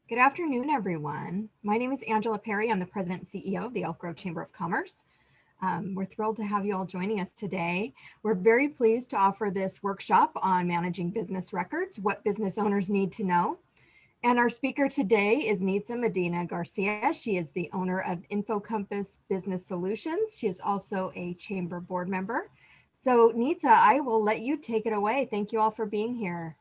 Good afternoon, everyone. My name is Angela Perry. I'm the President and CEO of the Elk Grove Chamber of Commerce. We're thrilled to have you all joining us today. We're very pleased to offer this workshop on managing business records, what business owners need to know. And our speaker today is Nitza Medina-Garcia. She is the owner of InfoCompass Business Solutions. She is also a chamber board member. So Nitza, I will let you take it away. Thank you all for being here.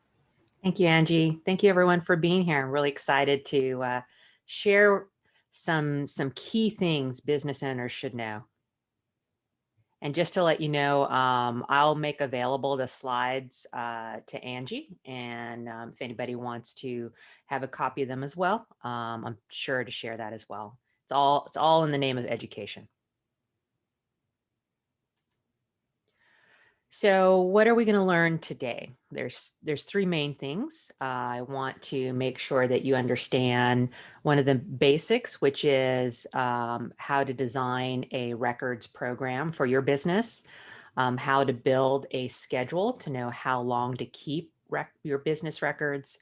Thank you, Angie. Thank you, everyone, for being here. I'm really excited to share some key things business owners should know. And just to let you know, I'll make available the slides to Angie, and if anybody wants to have a copy of them as well, I'm sure to share that as well. It's all in the name of education. So what are we going to learn today? There's three main things. I want to make sure that you understand one of the basics, which is how to design a records program for your business, how to build a schedule to know how long to keep your business records,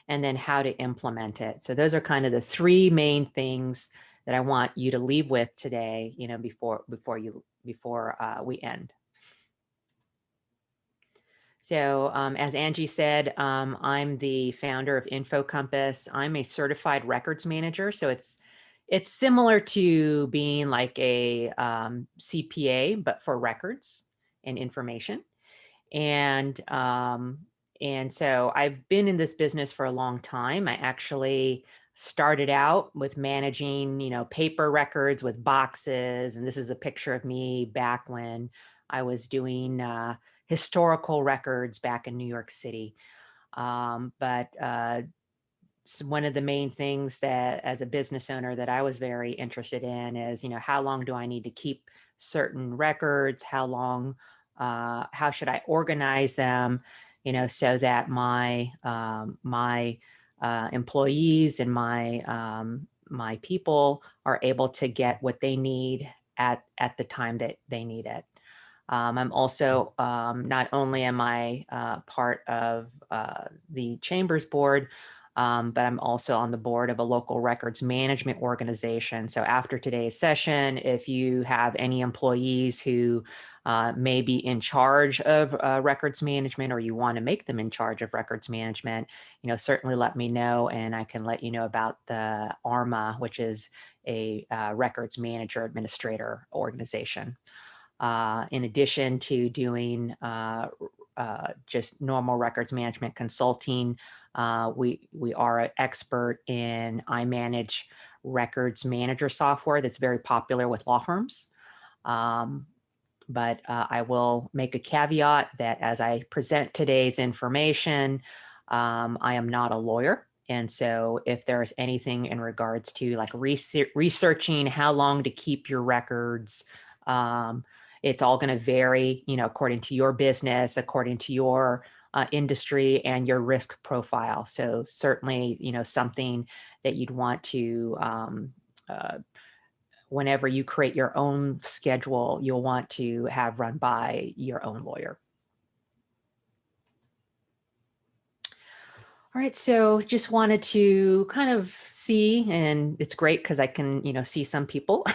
and then how to implement it. So those are kind of the three main things that I want you to leave with today, before we end. So as Angie said, I'm the founder of InfoCompass. I'm a certified records manager. So it's similar to being like a CPA, but for records and information. And so I've been in this business for a long time. I actually started out with managing, paper records with boxes. And this is a picture of me back when I was doing historical records back in New York City. But one of the main things that as a business owner that I was very interested in is, how long do I need to keep certain records? How long, how should I organize them, so that my employees and my people are able to get what they need at the time that they need it. I'm also, not only am I part of the Chambers board, but I'm also on the board of a local records management organization. So after today's session, if you have any employees who may be in charge of records management, or you want to make them in charge of records management, certainly let me know, and I can let you know about the ARMA, which is a records manager administrator organization. In addition to doing just normal records management consulting, we are an expert in iManage records manager software that's very popular with law firms. But I will make a caveat that as I present today's information, I am not a lawyer. And so if there's anything in regards to like researching how long to keep your records, it's all going to vary, according to your business, according to your industry and your risk profile. So certainly, something that you'd want to, whenever you create your own schedule, you'll want to have run by your own lawyer. All right, so just wanted to kind of see, and it's great because I can, see some people,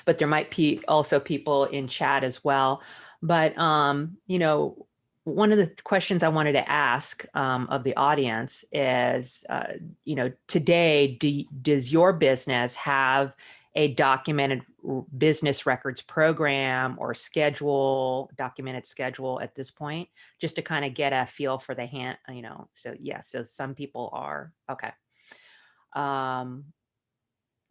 but there might be also people in chat as well. But, one of the questions I wanted to ask of the audience is, today, does your business have a documented business records program or documented schedule at this point, just to kind of get a feel for the hand, so yes, so some people are, okay.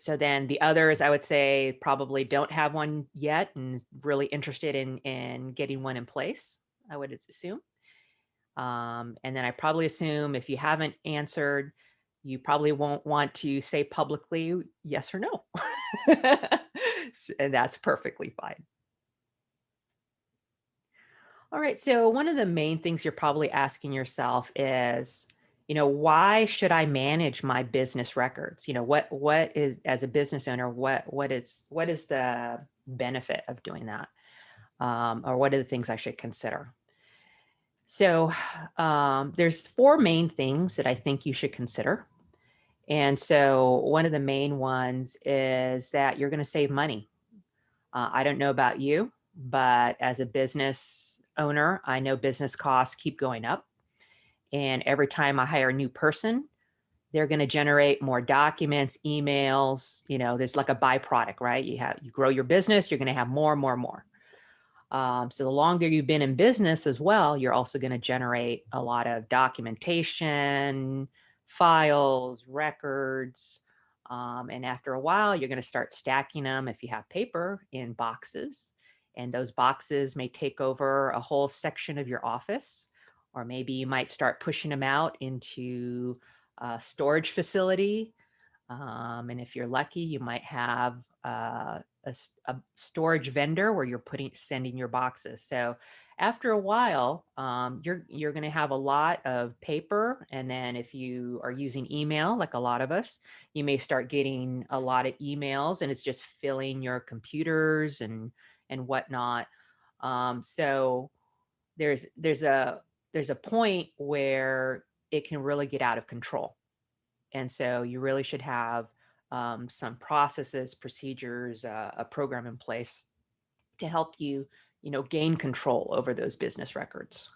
So then the others, I would say, probably don't have one yet and really interested in getting one in place, I would assume. And then I probably assume if you haven't answered, you probably won't want to say publicly yes or no. And that's perfectly fine. All right, so one of the main things you're probably asking yourself is, why should I manage my business records? What is, as a business owner, what is the benefit of doing that? Or what are the things I should consider? So there's four main things that I think you should consider. And so one of the main ones is that you're going to save money. I don't know about you, but as a business owner, I know business costs keep going up. And every time I hire a new person, they're going to generate more documents, emails. You know, there's like a byproduct, right? You grow your business, you're going to have more and more and more. So the longer you've been in business as well, you're also going to generate a lot of documentation, files, records. And after a while, you're going to start stacking them if you have paper in boxes. And those boxes may take over a whole section of your office, or maybe you might start pushing them out into a storage facility. And if you're lucky, you might have a storage vendor where you're sending your boxes. So after a while, you're going to have a lot of paper. And then if you are using email, like a lot of us, you may start getting a lot of emails, and it's just filling your computers and whatnot. So there's a point where it can really get out of control. And so you really should have some processes, procedures, a program in place to help you, gain control over those business records.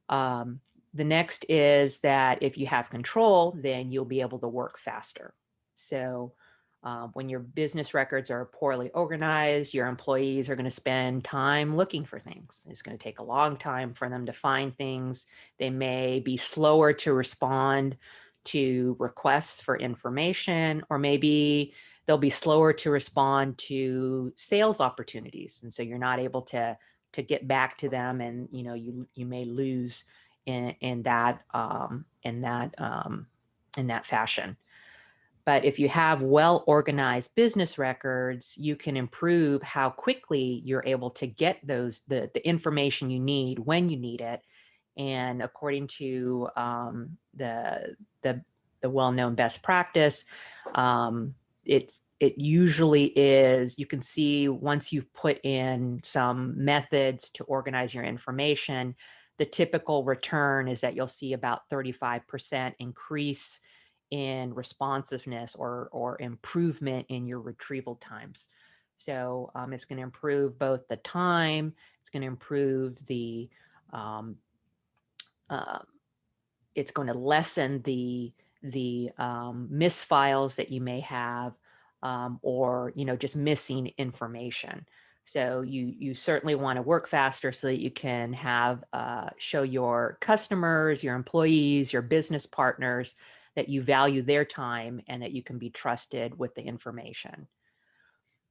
The next is that if you have control, then you'll be able to work faster. So when your business records are poorly organized, your employees are going to spend time looking for things. It's going to take a long time for them to find things. They may be slower to respond to requests for information, or maybe they'll be slower to respond to sales opportunities. And so you're not able to get back to them, and you may lose in that fashion. But if you have well-organized business records, you can improve how quickly you're able to get the information you need when you need it. And according to the well-known best practice, it usually is, you can see once you've put in some methods to organize your information, the typical return is that you'll see about 35% increase in responsiveness or improvement in your retrieval times. So it's going to improve both the time, it's going to improve the it's going to lessen the misfiles that you may have, or just missing information. So you certainly want to work faster so that you can have show your customers, your employees, your business partners that you value their time and that you can be trusted with the information.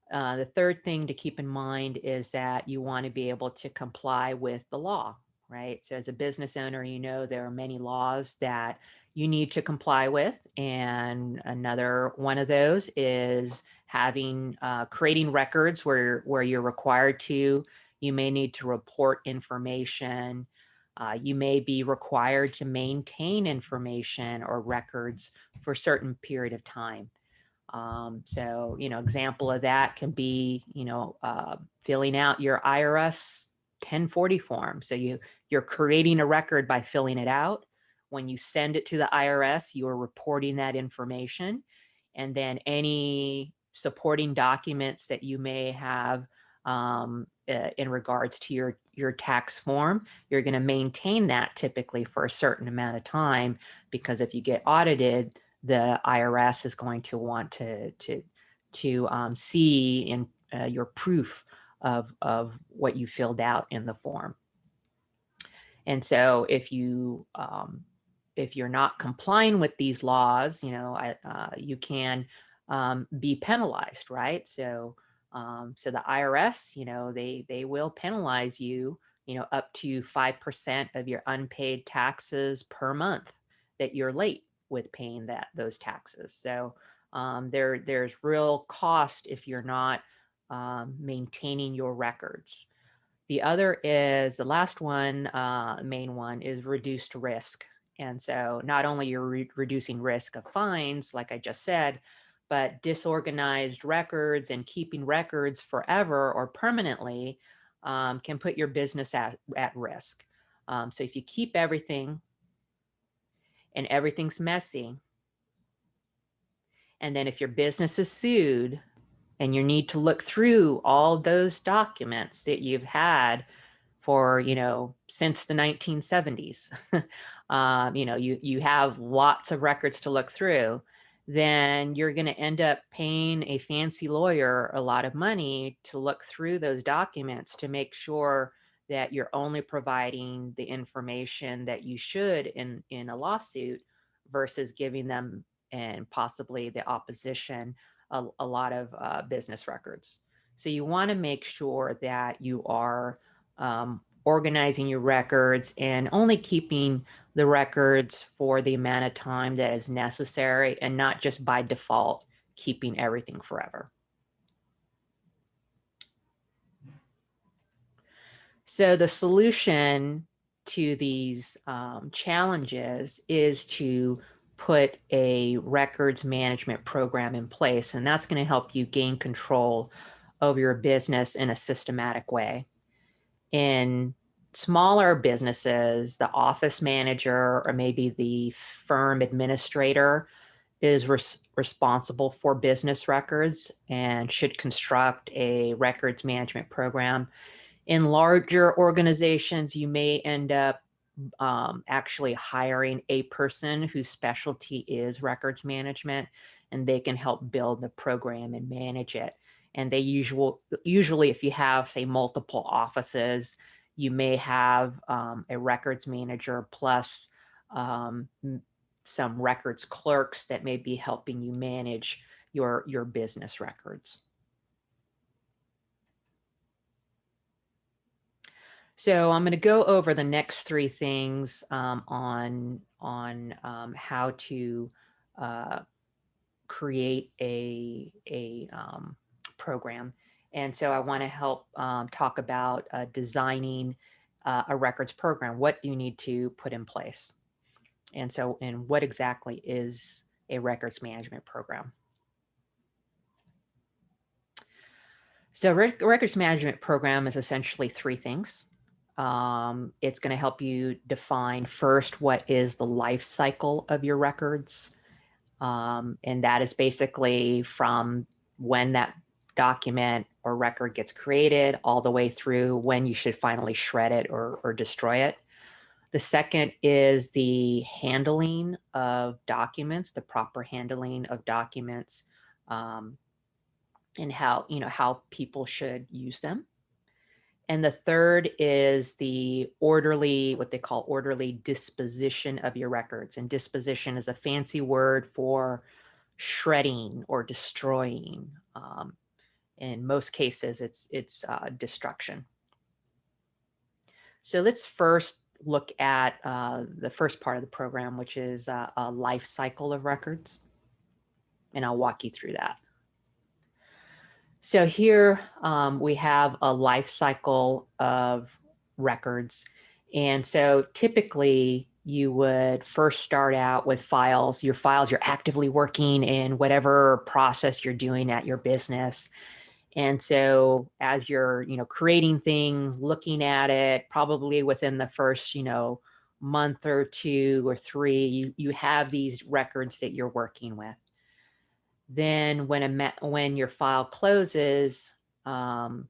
The third thing to keep in mind is that you want to be able to comply with the law, right? So as a business owner, there are many laws that you need to comply with. And another one of those is creating records where you're required to. You may need to report information. You may be required to maintain information or records for a certain period of time. So, example of that can be, filling out your IRS 1040 form. So you're creating a record by filling it out. When you send it to the IRS, you're reporting that information. And then any supporting documents that you may have in regards to your tax form, you're going to maintain that typically for a certain amount of time, because if you get audited, the IRS is going to want to see in your proof of what you filled out in the form. And so if you're not complying with these laws, you can be penalized, right? So the IRS, they will penalize you, up to 5% of your unpaid taxes per month that you're late with paying those taxes. So there's real cost if you're not maintaining your records. The last one, main one, is reduced risk. And so not only you're reducing risk of fines, like I just said, but disorganized records and keeping records forever or permanently can put your business at risk. So if you keep everything and everything's messy, And then if your business is sued and you need to look through all those documents that you've had for, since the 1970s, you have lots of records to look through, then you're going to end up paying a fancy lawyer a lot of money to look through those documents to make sure that you're only providing the information that you should in a lawsuit versus giving them and possibly the opposition a lot of business records. So you want to make sure that you are organizing your records and only keeping the records for the amount of time that is necessary and not just by default keeping everything forever. So the solution to these challenges is to put a records management program in place, and that's going to help you gain control over your business in a systematic way. In smaller businesses, the office manager or maybe the firm administrator is responsible for business records and should construct a records management program. In larger organizations, you may end up actually hiring a person whose specialty is records management, and they can help build the program and manage it. And they usually, if you have, say, multiple offices, you may have a records manager plus some records clerks that may be helping you manage your business records. So I'm going to go over the next three things on how to create a program. And so I want to help talk about designing a records program. What do you need to put in place? And what exactly is a records management program? So records management program is essentially three things. It's going to help you define first what is the life cycle of your records. And that is basically from when that document or record gets created all the way through when you should finally shred it or destroy it. The second is the handling of documents, the proper handling of documents, and how people should use them. And the third is the orderly, what they call orderly disposition of your records. And disposition is a fancy word for shredding or destroying. In most cases, it's destruction. So let's first look at the first part of the program, which is a life cycle of records. And I'll walk you through that. So here we have a life cycle of records. And so typically you would first start out with files. Your files, you're actively working in whatever process you're doing at your business. And so as you're, creating things, looking at it, probably within the first, month or two or three, you have these records that you're working with. Then when your file closes, there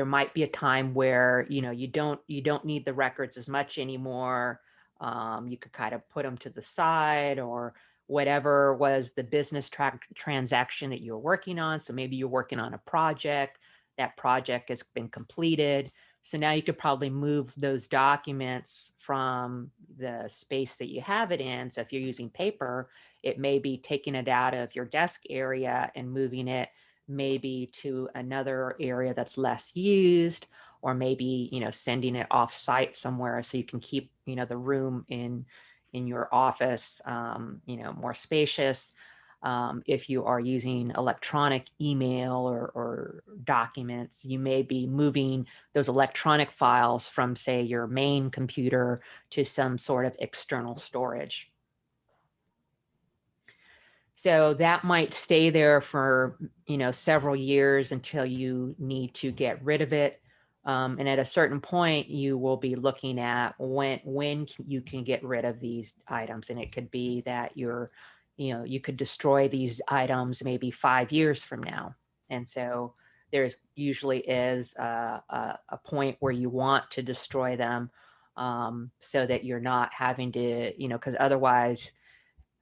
might be a time where you don't need the records as much anymore. You could kind of put them to the side, or whatever was the business transaction that you were working on. So maybe you're working on a project. That project has been completed. So now you could probably move those documents from the space that you have it in. So if you're using paper, it may be taking it out of your desk area and moving it maybe to another area that's less used, or maybe, sending it off site somewhere so you can keep, the room in your office, more spacious. If you are using electronic email or documents, you may be moving those electronic files from, say, your main computer to some sort of external storage. So that might stay there for, several years until you need to get rid of it. And at a certain point, you will be looking at when you can get rid of these items. And it could be that you're you could destroy these items maybe 5 years from now. And so there's usually is a point where you want to destroy them, so that you're not having to, because otherwise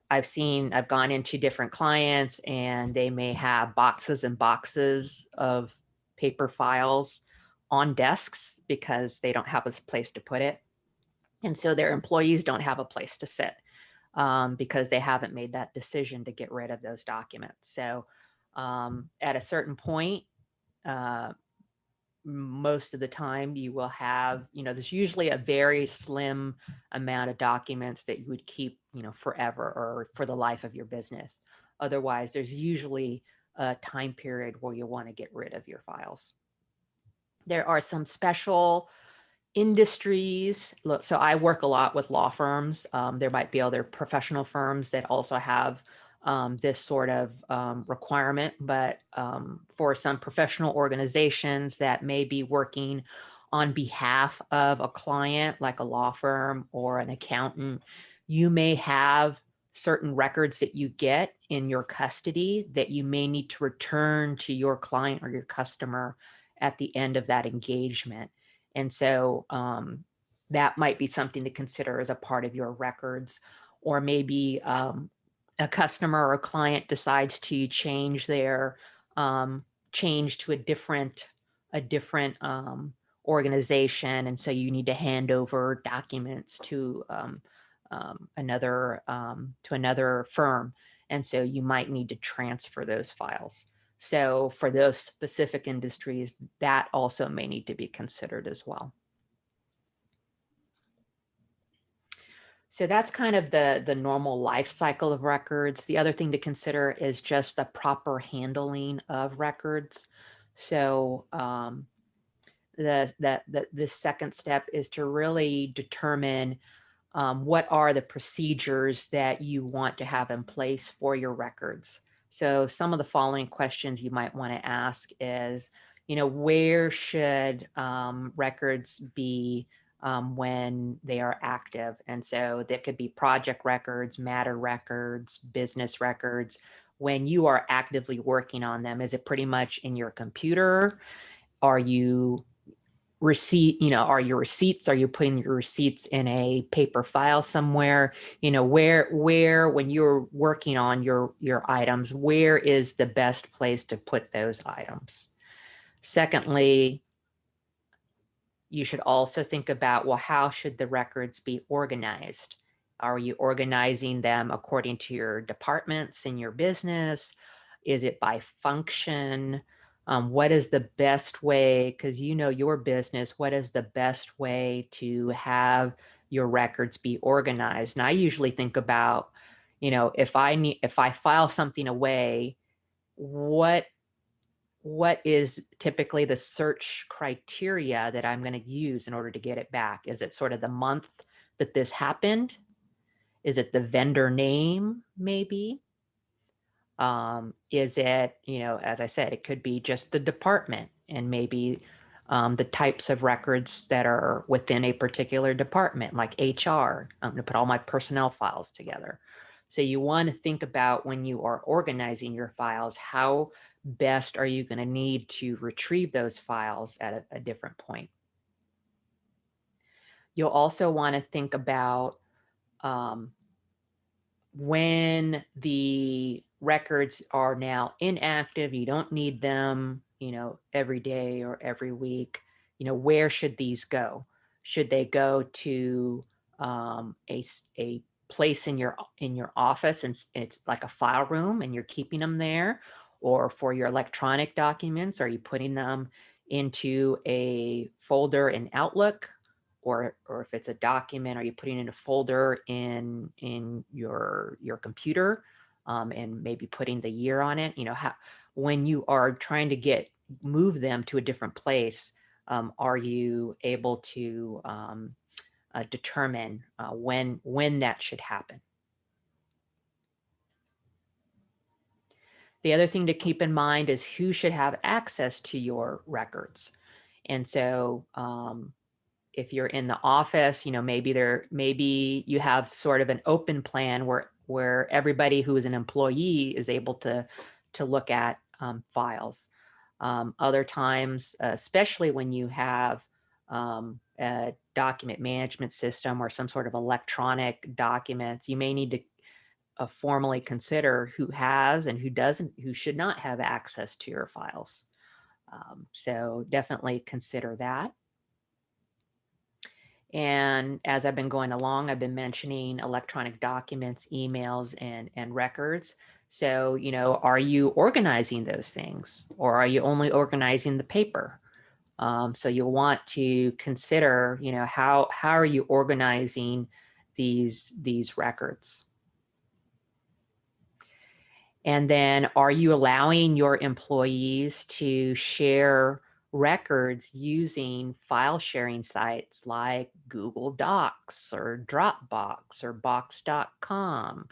I've gone into different clients and they may have boxes and boxes of paper files on desks because they don't have a place to put it. And so their employees don't have a place to sit, because they haven't made that decision to get rid of those documents. So at a certain point, most of the time you will have, there's usually a very slim amount of documents that you would keep, forever or for the life of your business. Otherwise, there's usually a time period where you want to get rid of your files. There are some special industries. So I work a lot with law firms. There might be other professional firms that also have this sort of requirement, but for some professional organizations that may be working on behalf of a client, like a law firm or an accountant, you may have certain records that you get in your custody that you may need to return to your client or your customer at the end of that engagement. And so that might be something to consider as a part of your records. Or maybe a customer or a client decides to change their change to a different organization, and so you need to hand over documents to another firm, and so you might need to transfer those files. So for those specific industries, that also may need to be considered as well. So that's kind of the normal life cycle of records. The other thing to consider is just the proper handling of records. So the second step is to really determine what are the procedures that you want to have in place for your records. So some of the following questions you might want to ask is, where should records be when they are active? And so that could be project records, matter records, business records. When you are actively working on them, is it pretty much in your computer? Are you are your receipts, are you putting your receipts in a paper file somewhere? Where when you're working on your items, where is the best place to put those items? Secondly, you should also think about, well, how should the records be organized? Are you organizing them according to your departments in your business? Is it by function? What is the best way, because your business, what is the best way to have your records be organized? And I usually think about, if I file something away, what is typically the search criteria that I'm going to use in order to get it back? Is it sort of the month that this happened? Is it the vendor name, maybe? Is it, as I said, it could be just the department and maybe the types of records that are within a particular department, like HR. I'm going to put all my personnel files together. So you want to think about, when you are organizing your files, how best are you going to need to retrieve those files at a different point. You'll also want to think about when the records are now inactive, you don't need them, every day or every week, where should these go? Should they go to a place in your office, and it's like a file room and you're keeping them there? Or for your electronic documents, are you putting them into a folder in Outlook? Or if it's a document, are you putting it in a folder in your computer, and maybe putting the year on it? When you are trying to move them to a different place, are you able to determine when that should happen? The other thing to keep in mind is who should have access to your records. And so if you're in the office, maybe you have sort of an open plan where where everybody who is an employee is able to look at files. Other times, especially when you have a document management system or some sort of electronic documents, you may need to formally consider who has and who doesn't, who should not have access to your files. So definitely consider that. And as I've been going along, I've been mentioning electronic documents, emails, and records. So, you know, are you organizing those things, or are you only organizing the paper? So you'll want to consider, you know, how are you organizing these records? And then are you allowing your employees to share records using file sharing sites like Google Docs or Dropbox or Box.com,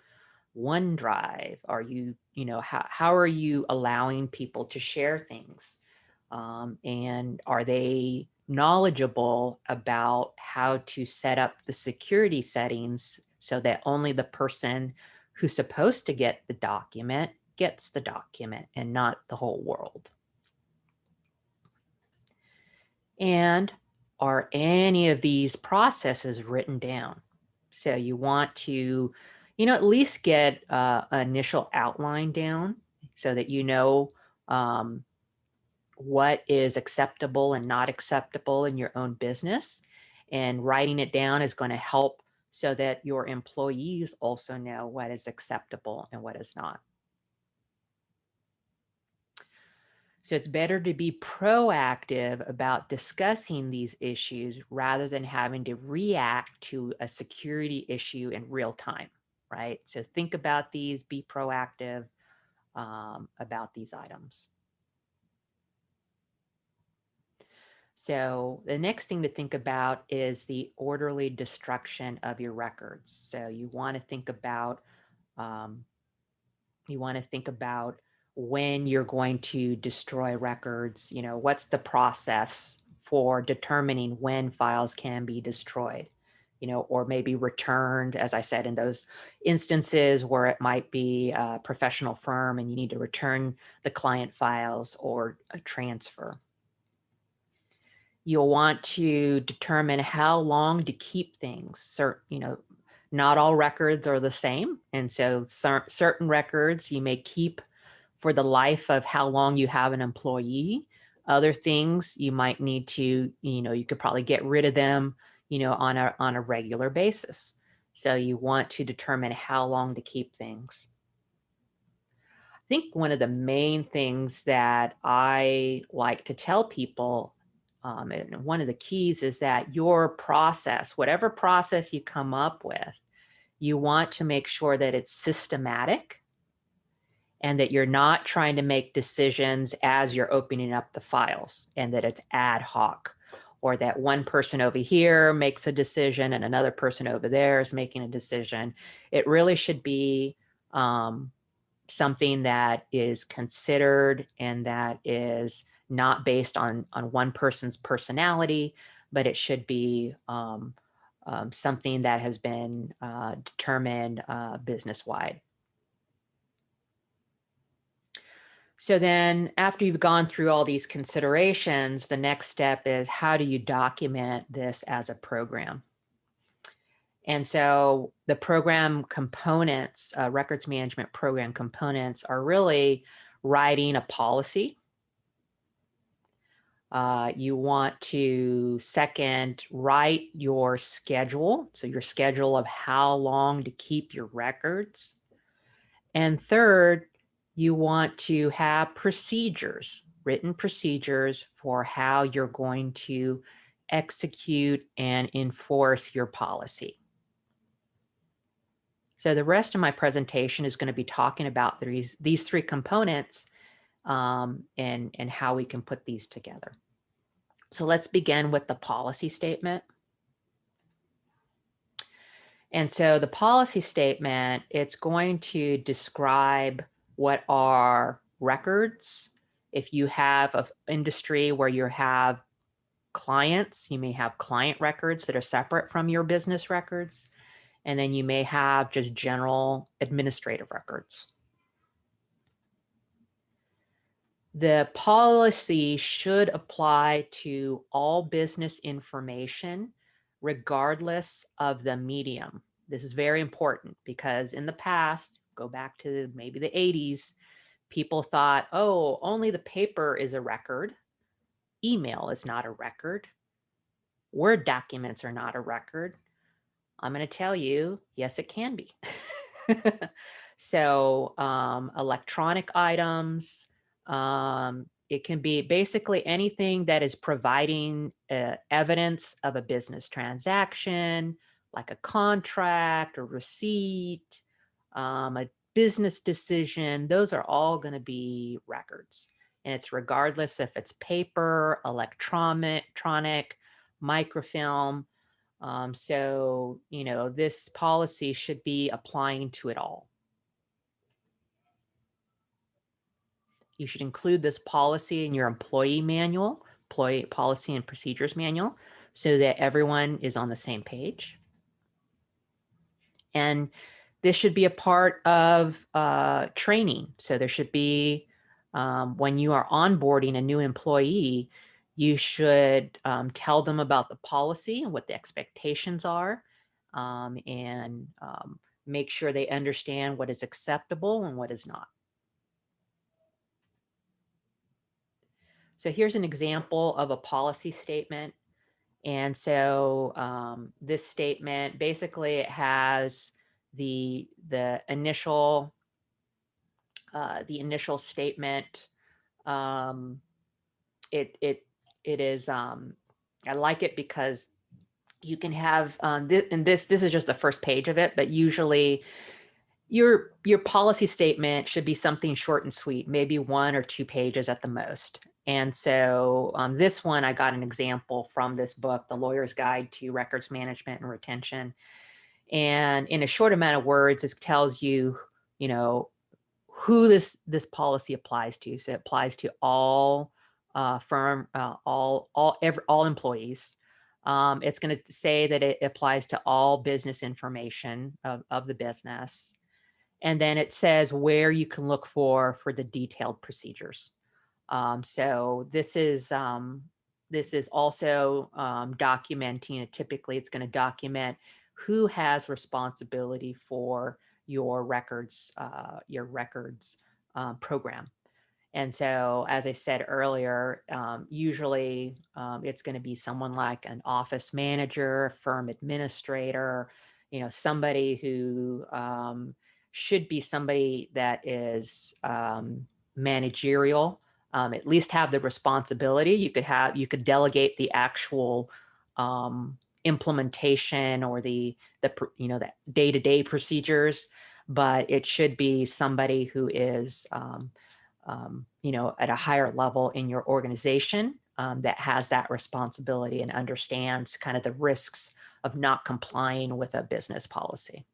OneDrive? Are you, you know, how are you allowing people to share things? And are they knowledgeable about how to set up the security settings so that only the person who's supposed to get the document gets the document and not the whole world? And are any of these processes written down? So you want to, you know, at least get an initial outline down so that you know what is acceptable and not acceptable in your own business. And writing it down is going to help so that your employees also know what is acceptable and what is not. So it's better to be proactive about discussing these issues rather than having to react to a security issue in real time, right? So think about these, be proactive about these items. So the next thing to think about is the orderly destruction of your records. So you want to think about when you're going to destroy records. You know, what's the process for determining when files can be destroyed, you know, or maybe returned, as I said, in those instances where it might be a professional firm and you need to return the client files or a transfer. You'll want to determine how long to keep things. You know, not all records are the same. And so certain records you may keep for the life of how long you have an employee. Other things you might need to, you know, you could probably get rid of them, you know, on a regular basis. So you want to determine how long to keep things. I think one of the main things that I like to tell people, and one of the keys, is that your process, whatever process you come up with, you want to make sure that it's systematic and that you're not trying to make decisions as you're opening up the files, and that it's ad hoc, or that one person over here makes a decision and another person over there is making a decision. It really should be something that is considered and that is not based on one person's personality, but it should be something that has been determined business-wide. So then after you've gone through all these considerations, the next step is, how do you document this as a program? And so the program components, records management program components, are really writing a policy. You want to, second, write your schedule. So your schedule of how long to keep your records. And third, you want to have procedures, written procedures for how you're going to execute and enforce your policy. So the rest of my presentation is going to be talking about these three components and how we can put these together. So let's begin with the policy statement. And so the policy statement, it's going to describe what are records. If you have an industry where you have clients, you may have client records that are separate from your business records. And then you may have just general administrative records. The policy should apply to all business information, regardless of the medium. This is very important because in the past, go back to maybe the 80s, people thought, oh, only the paper is a record. Email is not a record. Word documents are not a record. I'm going to tell you, yes, it can be. So electronic items, it can be basically anything that is providing evidence of a business transaction, like a contract, a receipt, a business decision. Those are all going to be records. And it's regardless if it's paper, electronic, microfilm. So, you know, this policy should be applying to it all. You should include this policy in your employee manual, employee policy and procedures manual, so that everyone is on the same page. And this should be a part of training. So there should be, when you are onboarding a new employee, you should tell them about the policy and what the expectations are, and make sure they understand what is acceptable and what is not. So here's an example of a policy statement. And so this statement, basically it has the initial statement. It is, I like it because you can have, and this is just the first page of it, but usually your policy statement should be something short and sweet, maybe 1 or 2 pages at the most. And so this one, I got an example from this book, The Lawyer's Guide to Records Management and Retention. And in a short amount of words, it tells you, you know, who this policy applies to. So it applies to all all employees. It's going to say that it applies to all business information of the business. And then it says where you can look for the detailed procedures. So this is also documenting. Typically, it's going to document who has responsibility for your records program. And so, as I said earlier, usually it's going to be someone like an office manager, firm administrator, you know, somebody who should be somebody that is managerial, at least have the responsibility. You could delegate the actual implementation or the day-to-day procedures, but it should be somebody who is at a higher level in your organization that has that responsibility and understands kind of the risks of not complying with a business policy.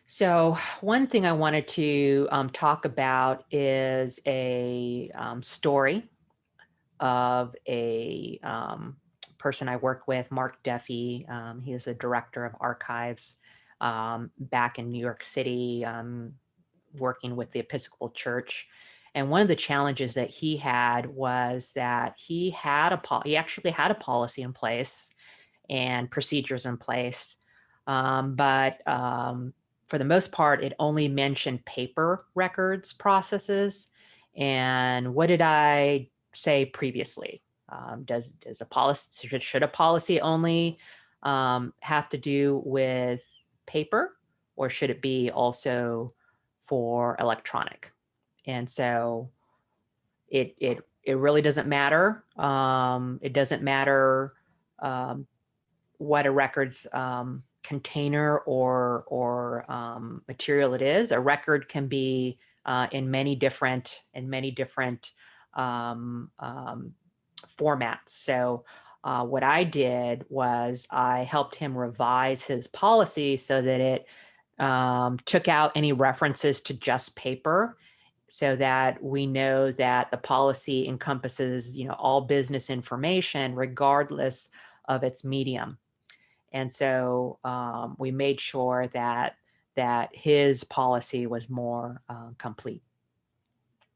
So one thing I wanted to talk about is a story of a person I work with, Mark Duffy. He is a director of archives back in New York City, working with the Episcopal Church. And one of the challenges that he had was that he actually had a policy in place and procedures in place, but for the most part, it only mentioned paper records processes. And what did I say previously? Should a policy only have to do with paper, or should it be also for electronic? And so it really doesn't matter. It doesn't matter what a records container or material it is. A record can be in many different formats. So what I did was I helped him revise his policy so that it took out any references to just paper, so that we know that the policy encompasses, all business information regardless of its medium. And so we made sure that his policy was more complete.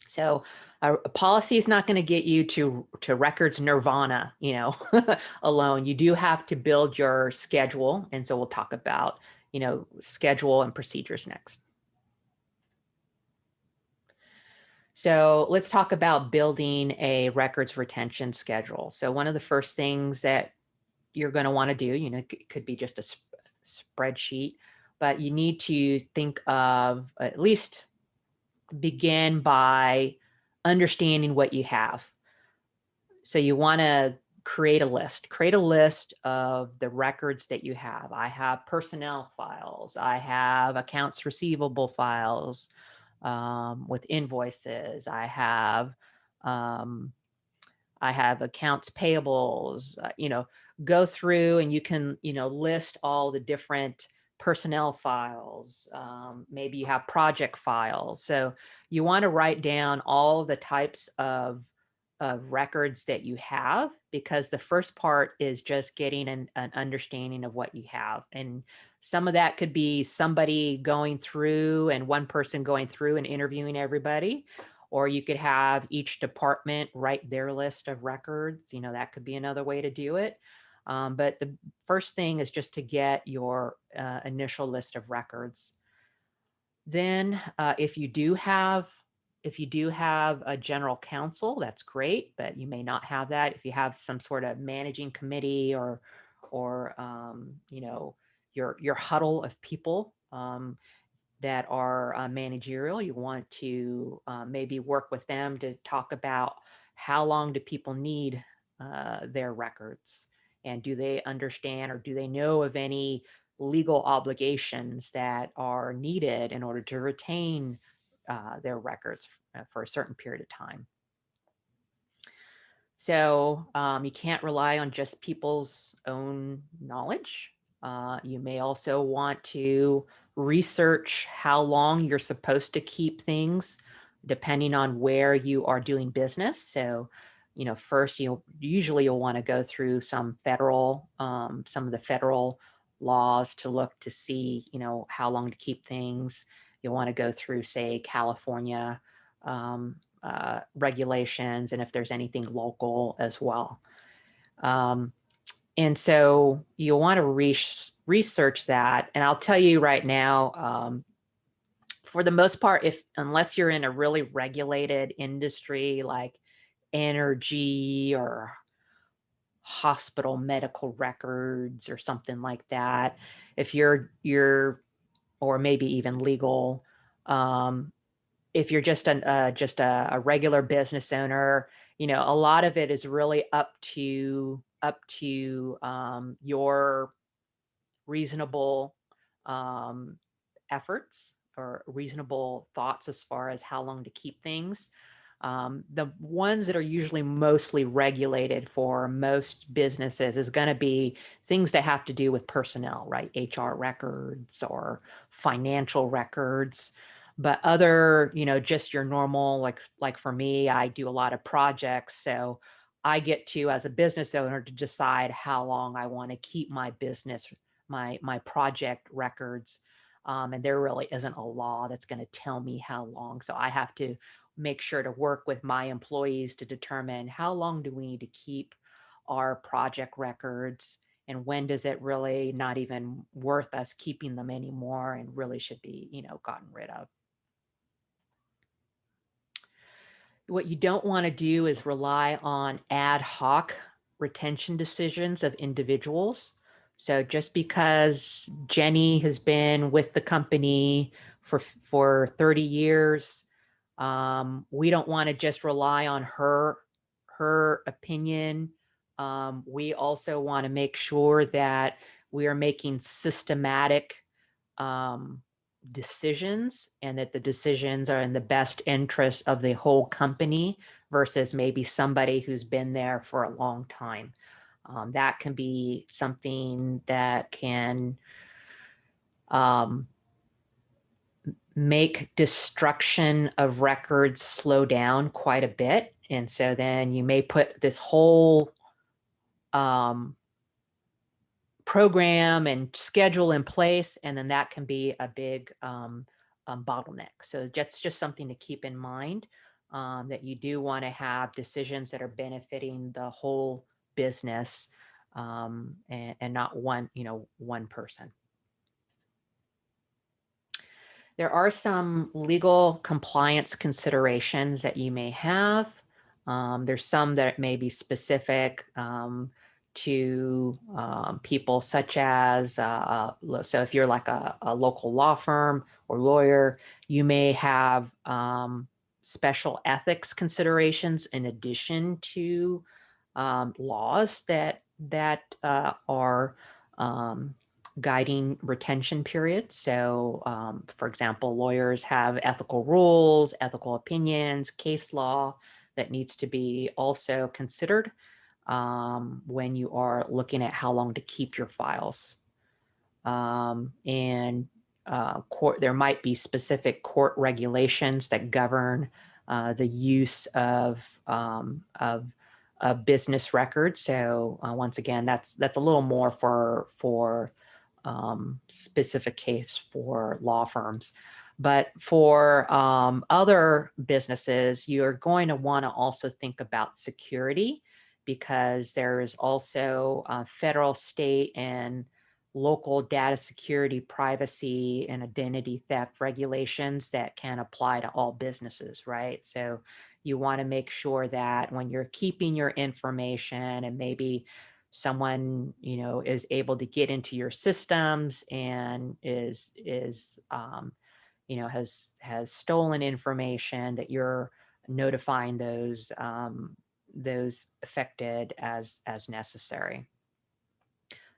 So a policy is not going to get you to records nirvana, alone. You do have to build your schedule. And so we'll talk about, schedule and procedures next. So let's talk about building a records retention schedule. So one of the first things that you're going to want to do, it could be just a spreadsheet, but you need to think of, at least begin by understanding what you have. So you want to create a list of the records that you have. I have personnel files. I have accounts receivable files with invoices. I have accounts payables. Go through and you can, list all the different personnel files. Maybe you have project files. So you want to write down all the types of records that you have, because the first part is just getting an understanding of what you have. And some of that could be somebody going through and one person going through and interviewing everybody, or you could have each department write their list of records. That could be another way to do it. But the first thing is just to get your initial list of records. Then if you do have a general counsel, that's great, but you may not have that. If you have some sort of managing committee or your huddle of people that are managerial, you want to maybe work with them to talk about how long do people need their records, and do they understand or do they know of any legal obligations that are needed in order to retain their records for a certain period of time. So you can't rely on just people's own knowledge. You may also want to research how long you're supposed to keep things, depending on where you are doing business. So, first you'll want to go through some of the federal laws to look to see, how long to keep things. You'll want to go through, say, California regulations, and if there's anything local as well. And so you'll want to research that. And I'll tell you right now, for the most part, unless you're in a really regulated industry like energy or hospital medical records or something like that, if you're or maybe even legal, if you're just a regular business owner, a lot of it is really up to your reasonable efforts or reasonable thoughts as far as how long to keep things. The ones that are usually mostly regulated for most businesses is going to be things that have to do with personnel, right? HR records or financial records. But other, just your normal, like for me, I do a lot of projects. So I get to, as a business owner, to decide how long I want to keep my business, my project records. And there really isn't a law that's going to tell me how long. So I have to make sure to work with my employees to determine how long do we need to keep our project records, and when does it really not even worth us keeping them anymore and really should be, gotten rid of. What you don't want to do is rely on ad hoc retention decisions of individuals. So just because Jenny has been with the company for 30 years, we don't want to just rely on her opinion. We also want to make sure that we are making systematic decisions, and that the decisions are in the best interest of the whole company versus maybe somebody who's been there for a long time. That can be something that can make destruction of records slow down quite a bit. And so then you may put this whole program and schedule in place, and then that can be a big bottleneck. So that's just something to keep in mind, that you do want to have decisions that are benefiting the whole business, and not one person. There are some legal compliance considerations that you may have. There's some that may be specific to people such as, so if you're like a local law firm or lawyer, you may have special ethics considerations in addition to laws that are guiding retention periods. So for example, lawyers have ethical rules, ethical opinions, case law that needs to be also considered when you are looking at how long to keep your files. There might be specific court regulations that govern the use of business records. So once again, that's a little more for specific case for law firms. But for other businesses, you're going to want to also think about security, because there is also federal, state, and local data security, privacy, and identity theft regulations that can apply to all businesses, right? So you want to make sure that when you're keeping your information, and maybe someone is able to get into your systems and has stolen information, that you're notifying those affected as necessary.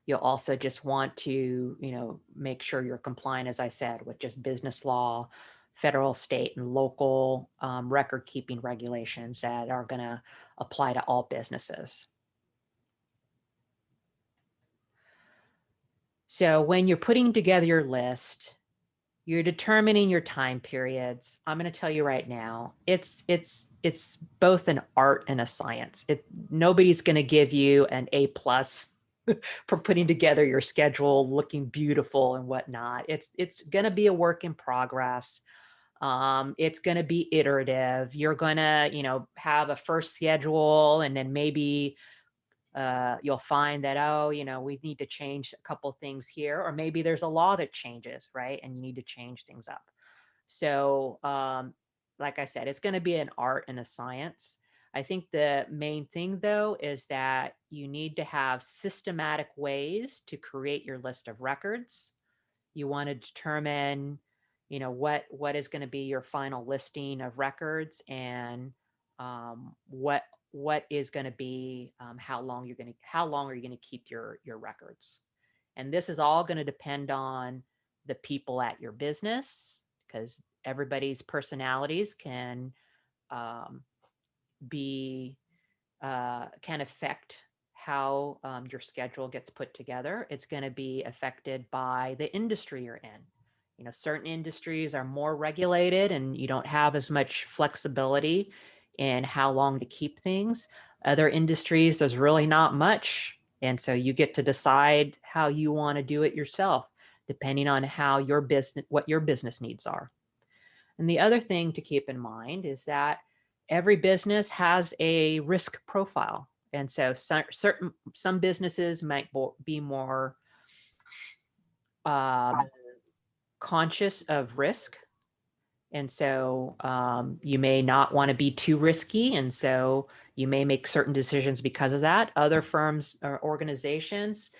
You'll also just want to make sure you're compliant, as I said, with just business law, federal, state, and local record keeping regulations that are going to apply to all businesses. So when you're putting together your list, you're determining your time periods. I'm going to tell you right now, it's both an art and a science. Nobody's going to give you an A+ for putting together your schedule, looking beautiful and whatnot. It's going to be a work in progress. It's going to be iterative. You're going to, have a first schedule, and then maybe you'll find that, we need to change a couple things here, or maybe there's a law that changes, right? And you need to change things up. So like I said, it's going to be an art and a science. I think the main thing, though, is that you need to have systematic ways to create your list of records. You want to determine, what is going to be your final listing of records, and what is going to be how long are you going to keep your records. And this is all going to depend on the people at your business, because everybody's personalities can affect how your schedule gets put together. It's going to be affected by the industry you're in. Certain industries are more regulated, and you don't have as much flexibility in how long to keep things. Other industries, there's really not much. And so you get to decide how you want to do it yourself, depending on what your business needs are. And the other thing to keep in mind is that every business has a risk profile. And so some businesses might be more conscious of risk. And so you may not want to be too risky. And so you may make certain decisions because of that. Other firms or organizations,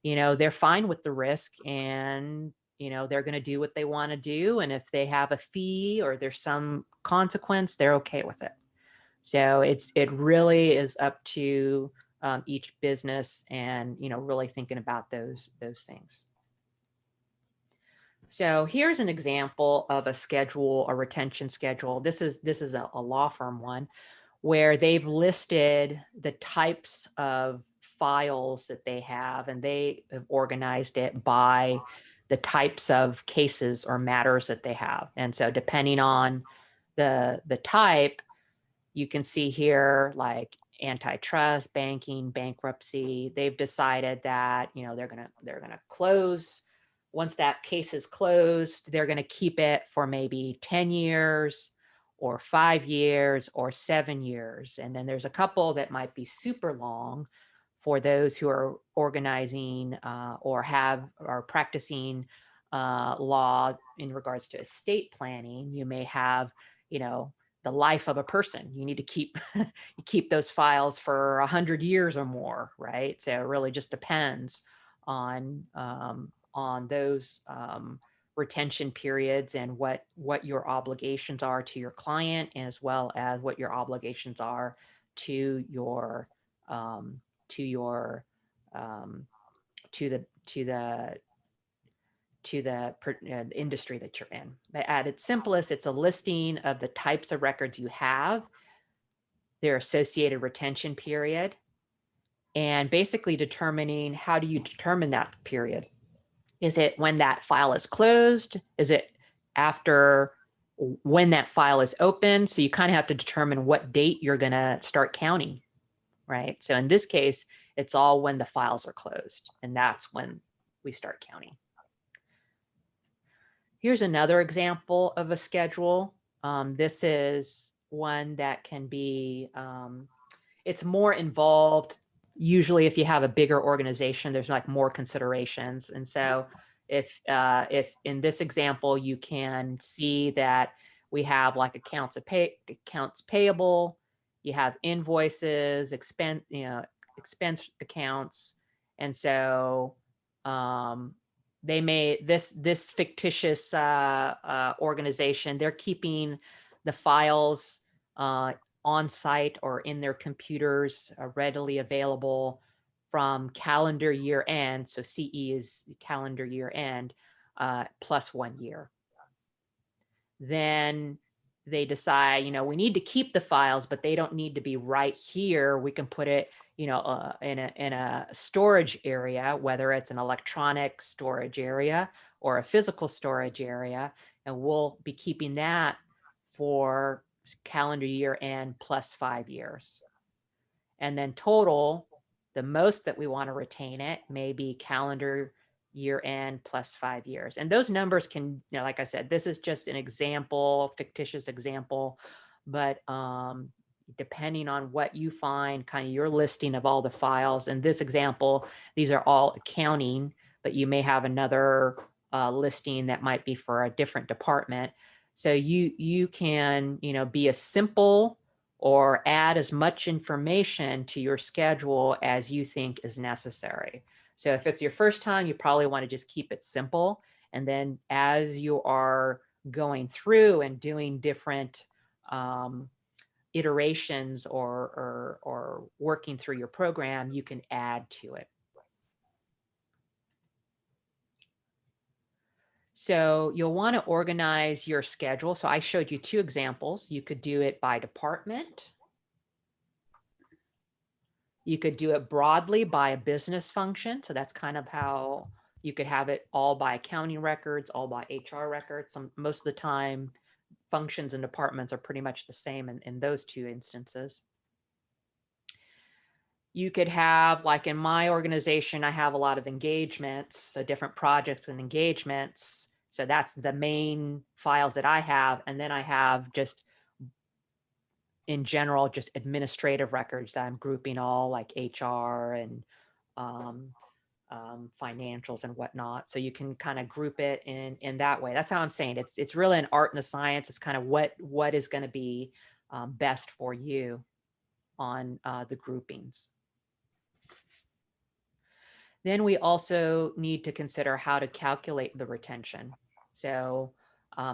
they're fine with the risk, and they're going to do what they want to do. And if they have a fee or there's some consequence, they're okay with it. So it really is up to each business, and really thinking about those things. So here's an example of a schedule, a retention schedule. This is a law firm one, where they've listed the types of files that they have, and they have organized it by the types of cases or matters that they have. And so depending on the type, you can see here like antitrust, banking, bankruptcy. They've decided that, you know, they're gonna close. Once that case is closed, they're gonna keep it for maybe 10 years or 5 years or 7 years. And then there's a couple that might be super long for those who are organizing or are practicing law in regards to estate planning. You may have, you know, the life of a person. You need to keep you keep those files for 100 years or more, right? So it really just depends on those retention periods and what your obligations are to your client, as well as what your obligations are to your to your to the industry that you're in. At its simplest, it's a listing of the types of records you have, their associated retention period, and basically determining, how do you determine that period? Is it when that file is closed? Is it after when that file is open? So you kind of have to determine what date you're going to start counting, right? So in this case, it's all when the files are closed, and that's when we start counting. Here's another example of a schedule. This is one that can be, it's more involved. Usually if you have a bigger organization, there's like more considerations. And so if in this example, you can see that we have like accounts payable, you have invoices, expense accounts. And so, they may, this fictitious organization, they're keeping the files on site or in their computers readily available from calendar year end. So CE is calendar year end plus 1 year. Then they decide, you know, we need to keep the files, but they don't need to be right here. We can put it, you know, in a storage area, whether it's an electronic storage area or a physical storage area, and we'll be keeping that for calendar year end plus 5 years. And then total, the most that we want to retain it may be calendar year end plus 5 years. And those numbers can, you know, like I said, this is just an example, fictitious example, but depending on what you find, kind of your listing of all the files. In this example, these are all accounting, but you may have another listing that might be for a different department. So you can, you know, be as simple or add as much information to your schedule as you think is necessary. So if it's your first time, you probably want to just keep it simple. And then as you are going through and doing different iterations or working through your program, you can add to it. So you'll want to organize your schedule. So I showed you 2 examples. You could do it by department. You could do it broadly by a business function. So that's kind of how you could have it all by accounting records, all by HR records. Most of the time, functions and departments are pretty much the same in those 2 instances. You could have, like in my organization, I have a lot of engagements, so different projects and engagements. So that's the main files that I have. And then I have just, in general, just administrative records that I'm grouping all, like HR and financials and whatnot. So you can kind of group it in that way. That's how I'm saying it's really an art and a science. It's kind of what is going to be best for you on the groupings. Then we also need to consider how to calculate the retention. So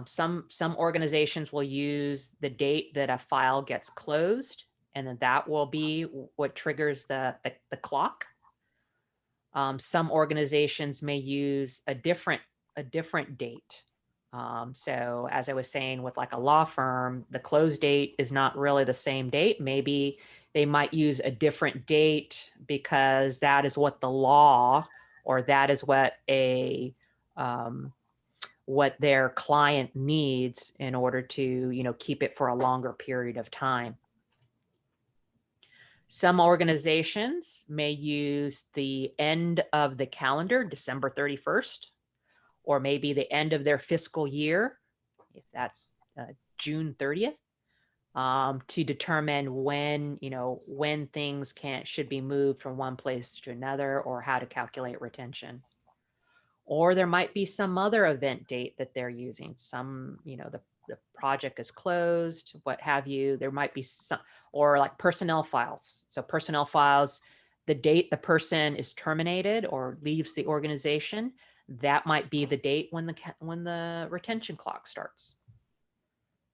some organizations will use the date that a file gets closed, and then that will be what triggers the clock. Some organizations may use a different date. So as I was saying, with like a law firm, the close date is not really the same date. Maybe they might use a different date because that is what the law, or that is what a what their client needs in order to, keep it for a longer period of time. Some organizations may use the end of the calendar, December 31st, or maybe the end of their fiscal year, if that's June 30th, to determine when things should be moved from one place to another, or how to calculate retention. Or there might be some other event date that they're using. Some, the project is closed, what have you. There might be some, or like personnel files. So personnel files, the date the person is terminated or leaves the organization, that might be the date when the retention clock starts.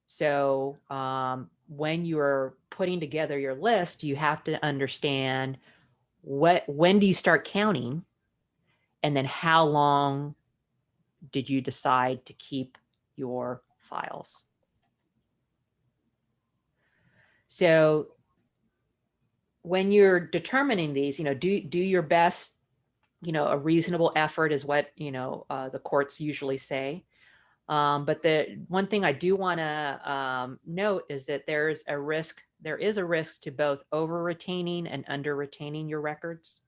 So when you're putting together your list, you have to understand when do you start counting, and then how long did you decide to keep your files. So when you're determining these, do your best. A reasonable effort is what the courts usually say. But the one thing I do want to note is that there is a risk to both over retaining and under retaining your records.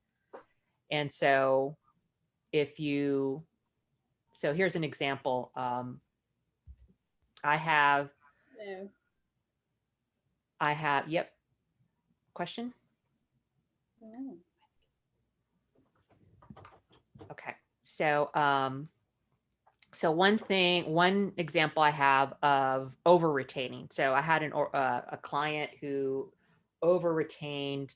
And so so here's an example. I have, yep. Question? No. Okay. So, so one example I have of over retaining. So I had a client who over retained,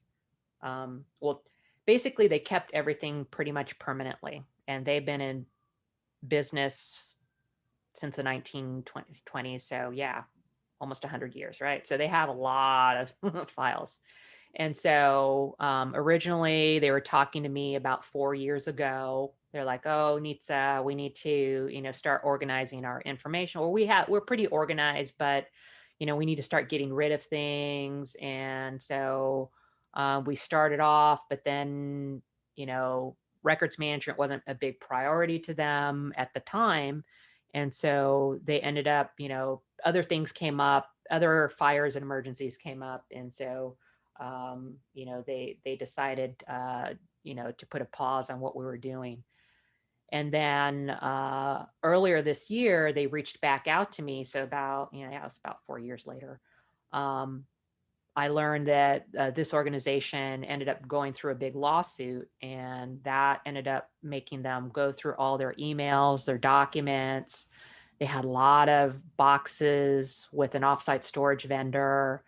well, basically they kept everything pretty much permanently, and they've been in business since the 1920s. So yeah, almost 100 years, right? So they have a lot of files. And so originally they were talking to me about 4 years ago. They're like, oh, Nitza, we need to, start organizing our information. Or we're pretty organized, but, we need to start getting rid of things. And so we started off, but then, records management wasn't a big priority to them at the time. And so they ended up, other things came up, other fires and emergencies came up. And so, they decided, to put a pause on what we were doing. And then earlier this year, they reached back out to me. So about, it was about 4 years later. I learned that this organization ended up going through a big lawsuit, and that ended up making them go through all their emails, their documents. They had a lot of boxes with an offsite storage vendor.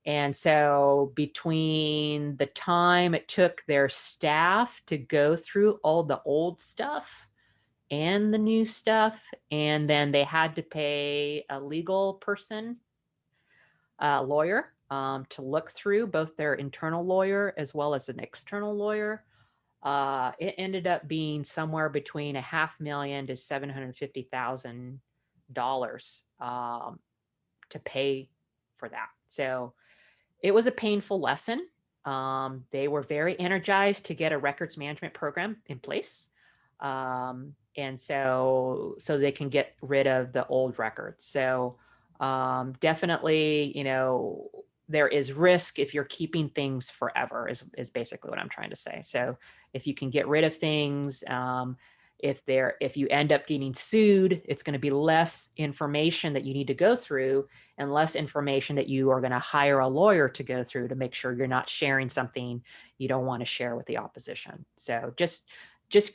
And so between the time it took their staff to go through all the old stuff and the new stuff, and then they had to pay a legal person, a lawyer, to look through, both their internal lawyer as well as an external lawyer, it ended up being somewhere between $500,000 to $750,000 to pay for that. So it was a painful lesson. They were very energized to get a records management program in place. And so they can get rid of the old records. So definitely, there is risk if you're keeping things forever is basically what I'm trying to say. So if you can get rid of things, if you end up getting sued, it's going to be less information that you need to go through, and less information that you are going to hire a lawyer to go through to make sure you're not sharing something you don't want to share with the opposition. So just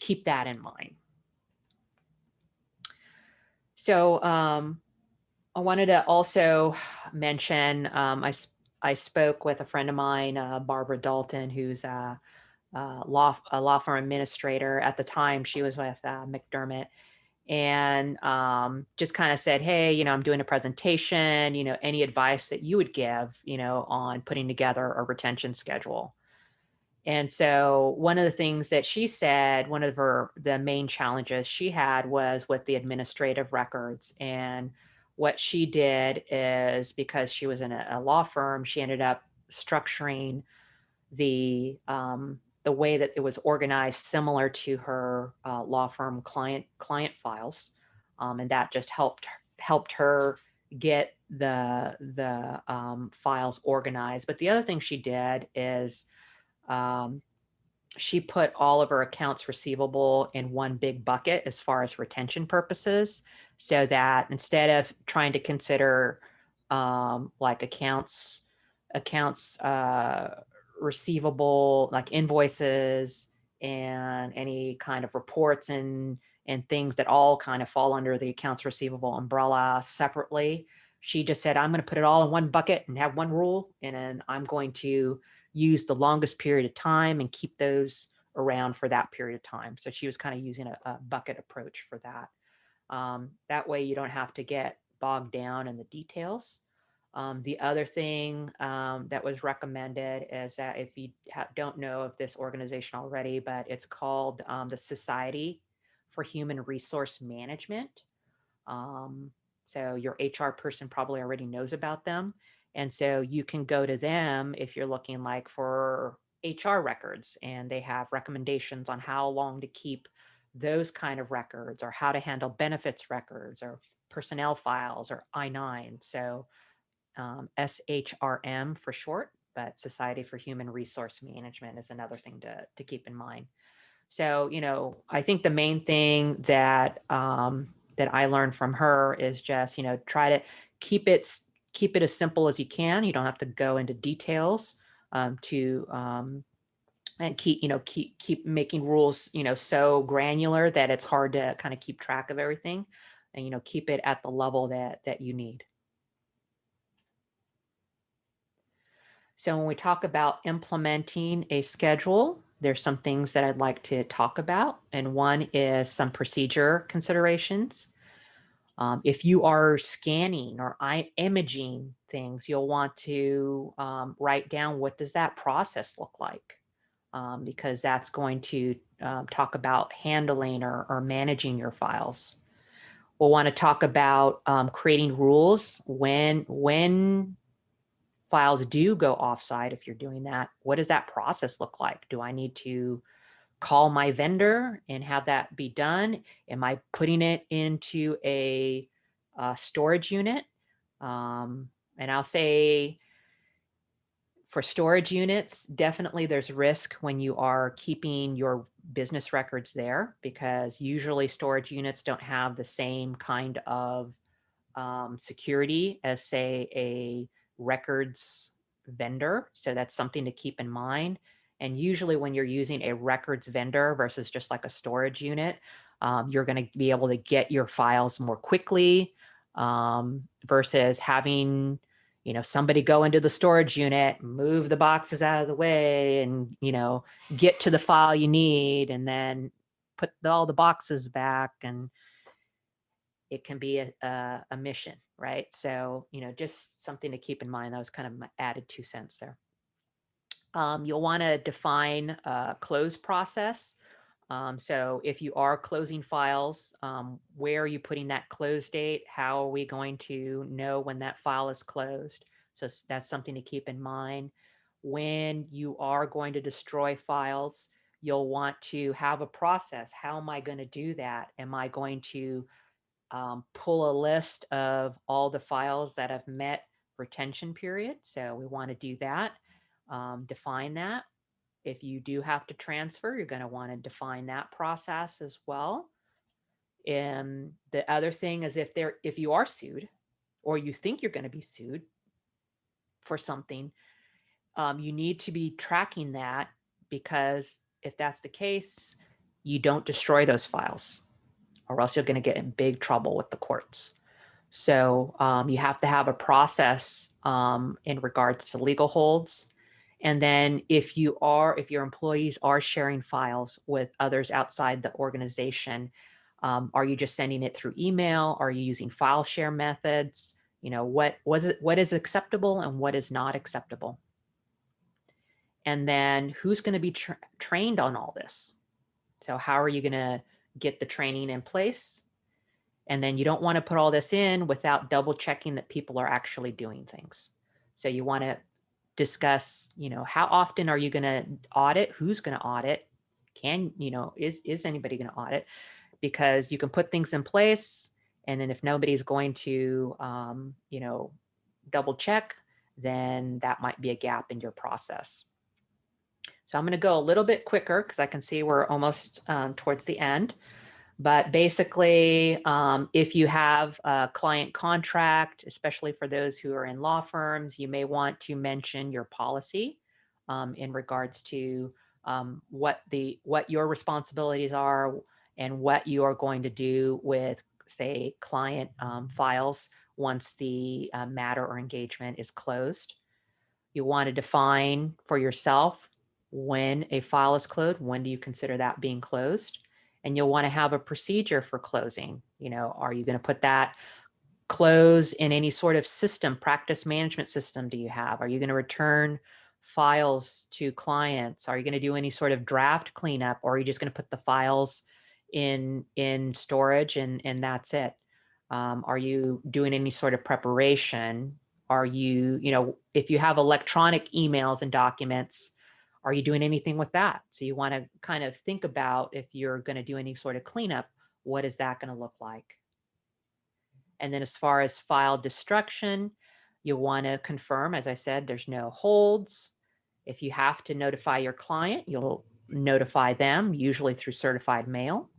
keep that in mind. So I wanted to also mention, I spoke with a friend of mine, Barbara Dalton, who's a law firm administrator. At the time, she was with McDermott, and just kind of said, hey, I'm doing a presentation, any advice that you would give, on putting together a retention schedule. And so one of the things that she said, one of the main challenges she had was with the administrative records. And what she did is, because she was in a law firm, she ended up structuring the the way that it was organized similar to her law firm client files, and that just helped her get the files organized. But the other thing she did is she put all of her accounts receivable in one big bucket as far as retention purposes, so that instead of trying to consider like accounts receivable, like invoices and any kind of reports and things that all kind of fall under the accounts receivable umbrella separately, she just said, I'm going to put it all in one bucket and have one rule, and then I'm going to use the longest period of time and keep those around for that period of time. So she was kind of using a bucket approach for that. That way you don't have to get bogged down in the details. The other thing that was recommended is that if you don't know of this organization already, but it's called the Society for Human Resource Management. So your HR person probably already knows about them. And so you can go to them if you're looking like for HR records, and they have recommendations on how long to keep those kind of records, or how to handle benefits records, or personnel files, or I-9. So SHRM for short, but Society for Human Resource Management is another thing to keep in mind. So, I think the main thing that that I learned from her is just, try to keep it as simple as you can. You don't have to go into details and keep making rules, so granular that it's hard to kind of keep track of everything, and, keep it at the level that you need. So when we talk about implementing a schedule, there's some things that I'd like to talk about. And one is some procedure considerations. If you are scanning or imaging things, you'll want to write down, what does that process look like? Because that's going to talk about handling or managing your files. We'll want to talk about creating rules when files do go offsite. If you're doing that, what does that process look like? Do I need to call my vendor and have that be done? Am I putting it into a storage unit? And I'll say for storage units, definitely there's risk when you are keeping your business records there, because usually storage units don't have the same kind of security as, say, a records vendor. So that's something to keep in mind. And usually when you're using a records vendor versus just like a storage unit, you're going to be able to get your files more quickly versus having, somebody go into the storage unit, move the boxes out of the way, and, get to the file you need, and then put all the boxes back, and it can be a mission, right? So, just something to keep in mind. That was kind of my added 2 cents there. You'll want to define a close process. So if you are closing files, where are you putting that close date? How are we going to know when that file is closed? So that's something to keep in mind. When you are going to destroy files, you'll want to have a process. How am I going to do that? Am I going to pull a list of all the files that have met retention period? So we want to do that, define that. If you do have to transfer, you're going to want to define that process as well. And the other thing is, if you are sued, or you think you're going to be sued for something, you need to be tracking that, because if that's the case, you don't destroy those files, or else you're going to get in big trouble with the courts. So you have to have a process in regards to legal holds. And then if your employees are sharing files with others outside the organization, are you just sending it through email? Are you using file share methods? What is acceptable and what is not acceptable? And then who's going to be trained on all this? So how are you going to get the training in place? And then you don't want to put all this in without double checking that people are actually doing things. So you want to discuss, how often are you going to audit? Who's going to audit? Is anybody going to audit? Because you can put things in place, and then if nobody's going to, double check, then that might be a gap in your process. So I'm going to go a little bit quicker because I can see we're almost towards the end. But basically, if you have a client contract, especially for those who are in law firms, you may want to mention your policy in regards to what your responsibilities are and what you are going to do with, say, client files once the matter or engagement is closed. You want to define for yourself when a file is closed. When do you consider that being closed? And you'll want to have a procedure for closing. Are you going to put that close in any sort of system, practice management system do you have? Are you going to return files to clients? Are you going to do any sort of draft cleanup, or are you just going to put the files in storage and that's it? Are you doing any sort of preparation? Are you, if you have electronic emails and documents, are you doing anything with that? So you want to kind of think about, if you're going to do any sort of cleanup, what is that going to look like? And then as far as file destruction, you'll want to confirm, as I said, there's no holds. If you have to notify your client, you'll notify them, usually through certified mail.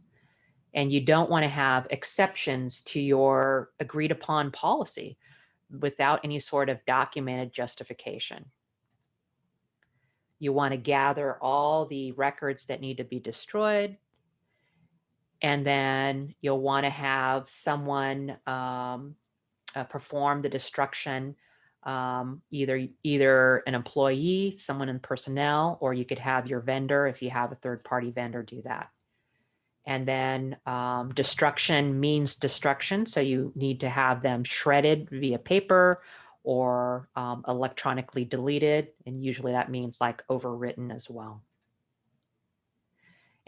And you don't want to have exceptions to your agreed upon policy without any sort of documented justification. You want to gather all the records that need to be destroyed. And then you'll want to have someone perform the destruction, either an employee, someone in personnel, or you could have your vendor, if you have a third-party vendor, do that. And then destruction means destruction. So you need to have them shredded via paper or electronically deleted. And usually that means like overwritten as well.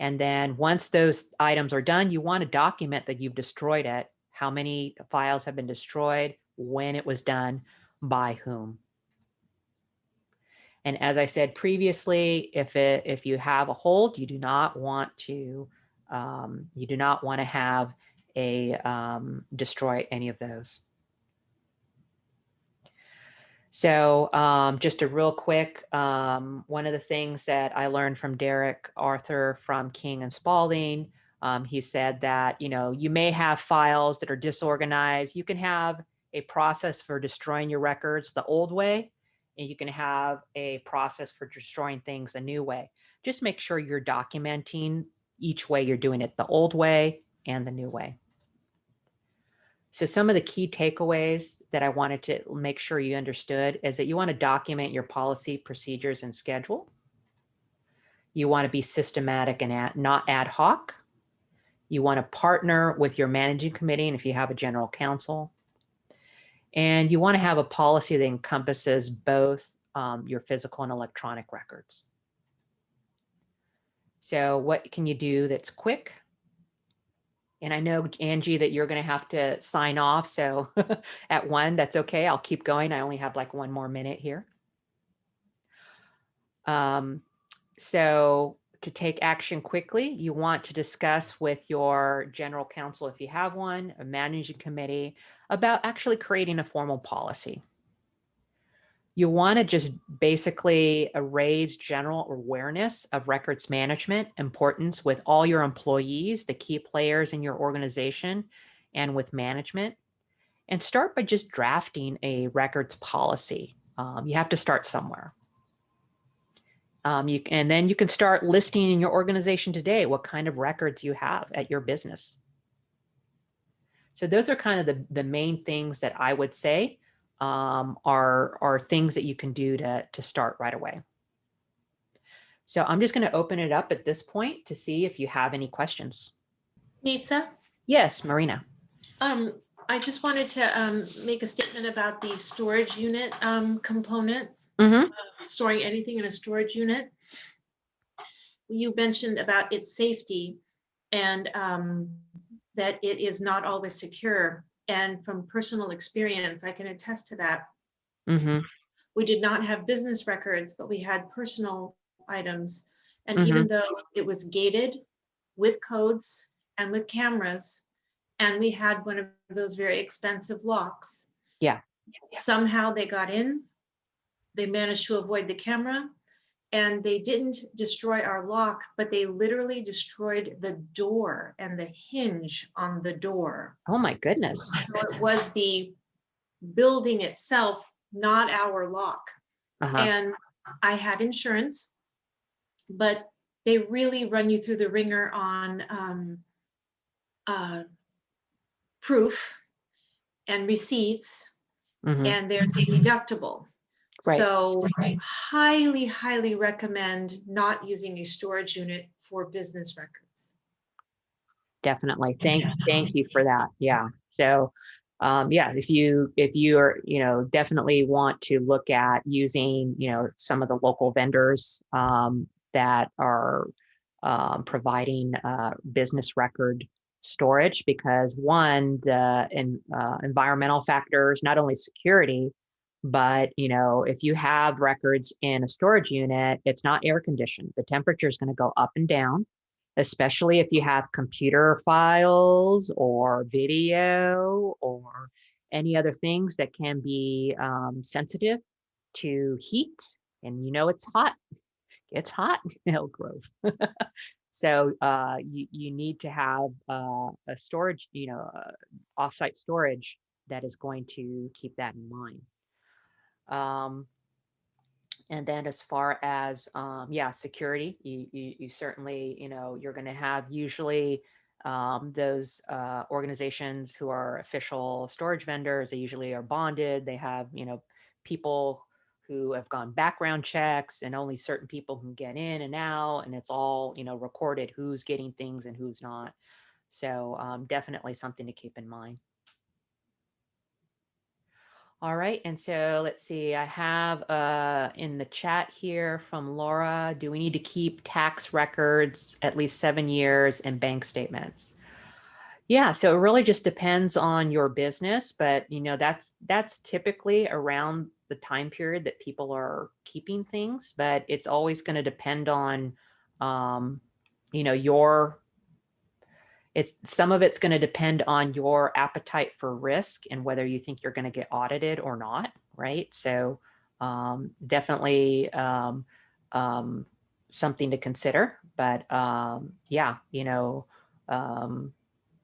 And then once those items are done, you want to document that you've destroyed it, how many files have been destroyed, when it was done, by whom. And as I said previously, if you have a hold, you do not want to have destroy any of those. So just a real quick, one of the things that I learned from Derek Arthur from King and Spalding, he said that, you may have files that are disorganized. You can have a process for destroying your records the old way, and you can have a process for destroying things a new way. Just make sure you're documenting each way you're doing it, the old way and the new way. So some of the key takeaways that I wanted to make sure you understood is that you want to document your policy, procedures, and schedule. You want to be systematic and not ad hoc. You want to partner with your managing committee, and if you have a general counsel. And you want to have a policy that encompasses both your physical and electronic records. So what can you do that's quick? And I know, Angie, that you're going to have to sign off. So at 1, that's okay. I'll keep going. I only have like 1 more minute here. So to take action quickly, you want to discuss with your general counsel, if you have one, a managing committee, about actually creating a formal policy. You want to just basically raise general awareness of records management importance with all your employees, the key players in your organization, and with management. And start by just drafting a records policy. You have to start somewhere. And then you can start listing in your organization today what kind of records you have at your business. So those are kind of the main things that I would say are things that you can do to start right away. So I'm just going to open it up at this point to see if you have any questions. Nitza? Yes, Marina. I just wanted to make a statement about the storage unit component, storing anything in a storage unit. You mentioned about its safety and that it is not always secure. And from personal experience, I can attest to that. We did not have business records, but we had personal items. And Mhm. even though it was gated with codes and with cameras, and we had one of those very expensive locks, Yeah. somehow they got in, they managed to avoid the camera, and they didn't destroy our lock, but they literally destroyed the door and the hinge on the door. Oh my goodness. So it was the building itself, not our lock. Uh-huh. And I had insurance, but they really run you through the ringer on proof and receipts, Mhm. and there's a deductible. Right. So highly, highly recommend not using a storage unit for business records. Definitely. Thank you for that. Yeah. So yeah, if you are, definitely want to look at using, some of the local vendors that are providing business record storage, because one, the environmental factors, not only security, but if you have records in a storage unit, it's not air conditioned. The temperature is going to go up and down, especially if you have computer files or video or any other things that can be sensitive to heat. And it's hot. It's hot in Elk Grove. So you need to have a storage, offsite storage that is going to keep that in mind. And then as far as, yeah, security, you certainly, you're going to have usually those organizations who are official storage vendors. They usually are bonded. They have, people who have gone background checks, and only certain people can get in and out. And it's all, recorded who's getting things and who's not. So definitely something to keep in mind. All right, and so let's see, I have in the chat here from Laura, do we need to keep tax records at least 7 years and bank statements? Yeah, so it really just depends on your business, but that's typically around the time period that people are keeping things, but it's always going to depend on your some of it's going to depend on your appetite for risk and whether you think you're going to get audited or not, right? So definitely something to consider, but yeah,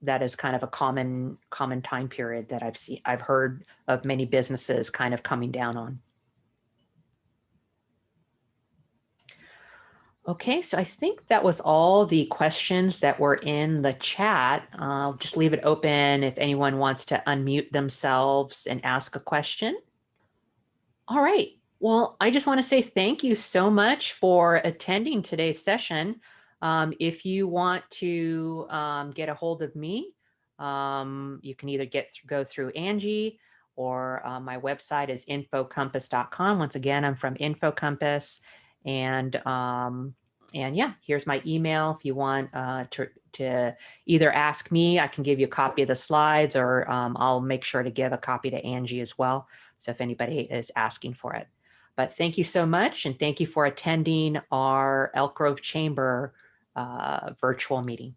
that is kind of a common time period that I've heard of many businesses kind of coming down on. Okay, so I think that was all the questions that were in the chat. I'll just leave it open if anyone wants to unmute themselves and ask a question. All right. Well, I just want to say thank you so much for attending today's session. If you want to get a hold of me, you can either go through Angie, or my website is infocompass.com. Once again, I'm from InfoCompass. And yeah, here's my email. If you want to either ask me, I can give you a copy of the slides, or I'll make sure to give a copy to Angie as well. So if anybody is asking for it. But thank you so much. And thank you for attending our Elk Grove Chamber virtual meeting.